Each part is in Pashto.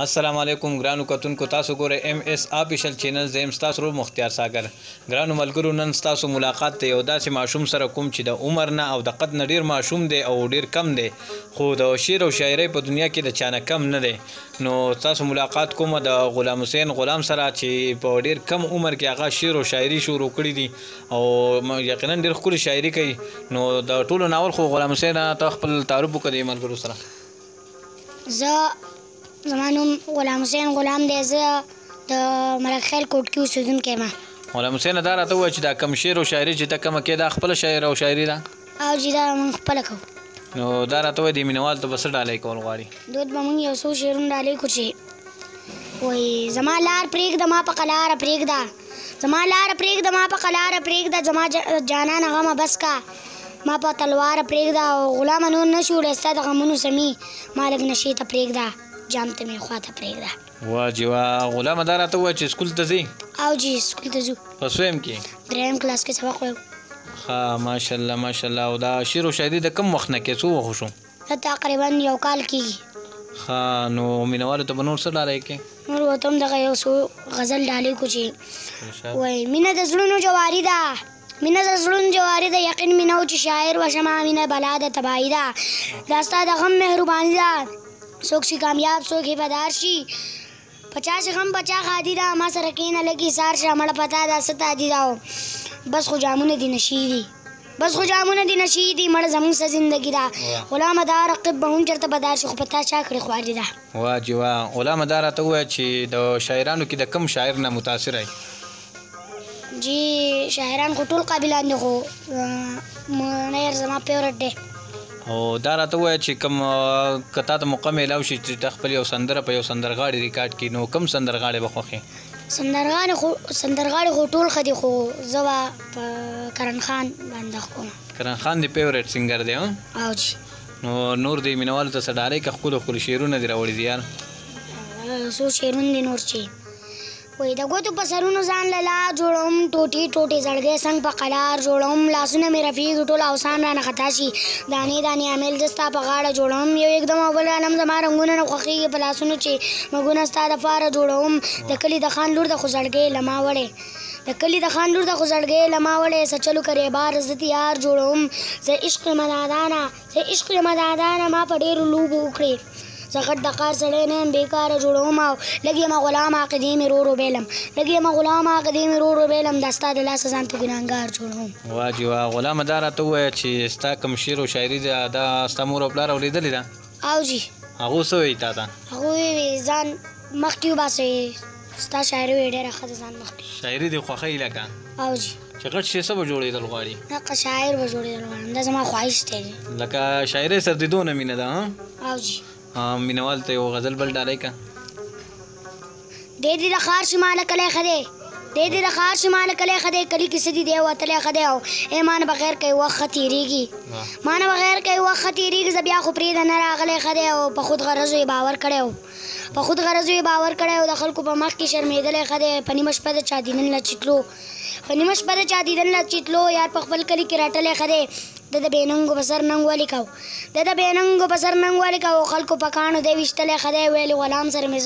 السلام علیکم ګرانو کتونکو تاسو ګوره ایم اس افیشل چینل زم تاسو رو مختیار ساګر ګرانو ملګرو نن تاسو ملاقات ته یو داسې ماشوم سره کوم چې د عمر نه او د قد نه ډیر ماشوم دی او ډیر کم دی خو د شعر او شاعرۍ په دنیا کې د چانه کم نه دی نو تاسو ملاقات کوم د غلام حسین غلام سره چې په ډیر کم عمر کې هغه شعر او شاعري شروع کړی دي او یقینا ډیر ښکلي شاعري کوي نو د ټولو ناول خو غلام حسین ته خپل تعارف وکړي ملګرو سره زمانوم غلام حسین غلام دی زه د ملک خیل کوټ کې اوسېدونکی یم غلام حسین دا راته ووایه چې دا کم شعر او شاعري چې ته کومه کې دا خپله شاعر او شاعري ده او چې دا موږ خپله کوو نو دا راته ووایه دې مینهوال ته به څه ډالۍ کول غواړي دوی به موږ یو څو شعرونه ډالۍ کړو چې وایي زما لار پرېږده ما په قلاره پرېږده زما لاره پرېږده ما په قلاره پرېږده زما جانانه غمه بس کا ما په تلواره پرېږده او غلامه نور نه شي وړی د غمونو سمي ما لږ نشې ته پرېږده جام ته مې خواته پرېږده واه جی واه غلامه دا راته ووایه چې سکول ته ځې او جی سکول ته ځو په څویم کې درېیم کلاس کې سبق وایو ښه ماشاءالله ماشاءالله او دا شعر او شاعري د کم وخت نه کې څو وخت شو دا تقریبا یو کال کېږي ښه نو مینهوالو ته به نور څه ډالۍ کې نور ورته هم دغه یو څو غزل ډالۍ کړو چې وایي مینه د زړونو جواري ده مینه د زړونو جواري ده یقین مینه و چې شاعر وشمه مینه بلا د تباهي ده دا ستا د غم مهرباني ده څوک شي کامیاب څوک حفادار شي پچا چې غم پچا خادي ده ما سره کښېنه لږ ایثار شه مړه پتا ده څه تادي ده بس خو جامونه دي نشي دي بس خو جامونه دي نشي دي مړه زموږ څه زندګي ده غلامه دا رقیب به هم چېرته بدار شي خو په تا چا کړې خواري ده واه جی واه غلامه دا راته ووایه چې د شاعرانو کې د کم شاعر نه متاثره یې جی شاعران خو ټول قابلان دي خو منیر زما فیورټ دی او دا راته ووایه چې کوم که تا ته موقع میلاو شي چې ته خپل یو سندره په یو سندرغاړي ریکارډ کړي نو کوم سندرغاړی به خوښې سندرغاړي خو ټول ښه دي خو زه به په کرن خان باندې کوم کرن خان دی فیورټ سنګر دی او جی نو نور دی مینهوالو ته څه ډالۍ که ښکلو ښکلو شعرونه دي راوړي دي یار څو شعرونه دي نور چې وایي د ګوتو په سرونو ځان له لار جوړوم ټوټې ټوټې زړګی څنګ په قلار جوړوم لاسونه مې رفیږي ټول اوسان رانه خطا شي دانې دانې امیل زه ستا په غاړه جوړوم یو یکدم او بل عالم زما رنګونه نه خوښېږي په لاسونو چې مګونه ستا دپاره جوړوم د کلي د خان لور د خو زړګی لما وړې د کلي د خان لور د خو زړګی لما وړې څه چلو کرې بار زه تیار جوړوم زه عشق مدادانه ما په ډېرو لوبو وکړې زه غټ د کار سړی نه یم بېکاره جوړوم او لږ یم غلام عقیدې مې رو بیلم لږ یم غلام عقیدې مې رو بیلم دا ستا د لاسه ځان ته ګناهګار جوړوم واه جی واه غلامه دا راته ووایه چې ستا کوم شعر او شاعري ده دا ستا مور او پلار اورېدلې ده او جی هغو څه وایي تا ته هغوی وایي ځان مخکې وباسئ ستا شاعري وایي ډېره ښه ده ځان مخکې شاعري دې خوښوي لکه او جی چې غټ شي څه به جوړېدل غواړي دقه شاعر به جوړېدل غواړم دا زما خواهش دی لکه شاعرۍ سره دې دونه مینه ده او جی مینهوال ته یو غزل بل ډالۍ که دې د ښار شماله کلی ښه دی دې د ښار شماله کلی ښه دی کلي کې څه دي دی وتلی ښه دی او ای ما نه بغیر کوي وخت ښه تېرېږي ما نه بغیر کوي وخت ښه تېرېږي زه بیا خو پرېږده نه راغلی ښه دی او په خود غرضو یې باور کړی و د خلکو په مخ کې شرمېدلی ښه دی په نیمه شپه د چا دیدن له چیتلو یار په خپل کلي کې رټلی ښه دی د بېننګو په سر ننګ ولي کو خلکو په کاڼو دی ویشتلی ښه دی ویلې غلام سره مې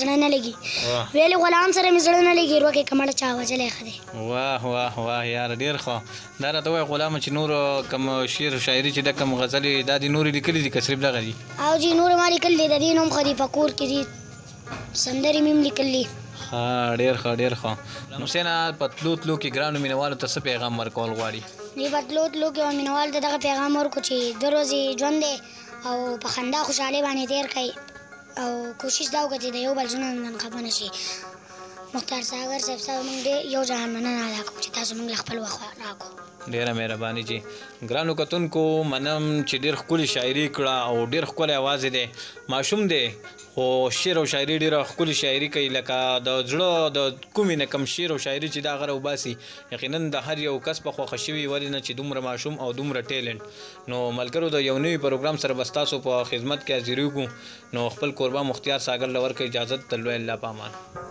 زړه نه لګي روکې کمړه چا وجلی ښه دی واه واه واه یار ډېر ښه دا راته ووایه غلامه چې نور کوم شعر شاعري چې ده کوم غزلې دا دې نورې لیکلي دي که صرف دغه دي او جی نور ما لیکلي دي د دې نوم ښه دي په کور کې دي سندرې مې هم لیکلي ښه ډېر ښه نو حسینه په تلو کې ګرانو مینهوالو ته څه پیغام ورکول غواړي دې په تلو کې مینهوالو ته دغه پیغام ورکړو چې د ورځې ژوند دی او په خندا خوشحالۍ باندې تېر کړئ او کوشش دا وکړه چې د یو بل زړونه خفه نه شي مختار ساګر صاحب موږ یو جهان مننه ادا کوو چې تاسو موږ له خپل وخت راکړو ډېره مهرباني جی ګرانو کتونکو منم چې ډېر ښکلې شاعري کړه او ډېر ښکلی اواز دی ماشوم دی خو شعر او شاعري ډېره ښکلې شاعري کوي لکه د زړه د کومې نه کم شعر او شاعري چې دا هغه راوباسي یقینا د هر یو کس په خوښه شوي ولې نه چې دومره ماشوم او دومره ټیلنټ نو ملګرو د یو نوي پروګرام سره به ستاسو په خدمت کې حاضرېږو نو خپل کوربه مختیار ساګر له ورکړه اجازت ته لوی الله په امان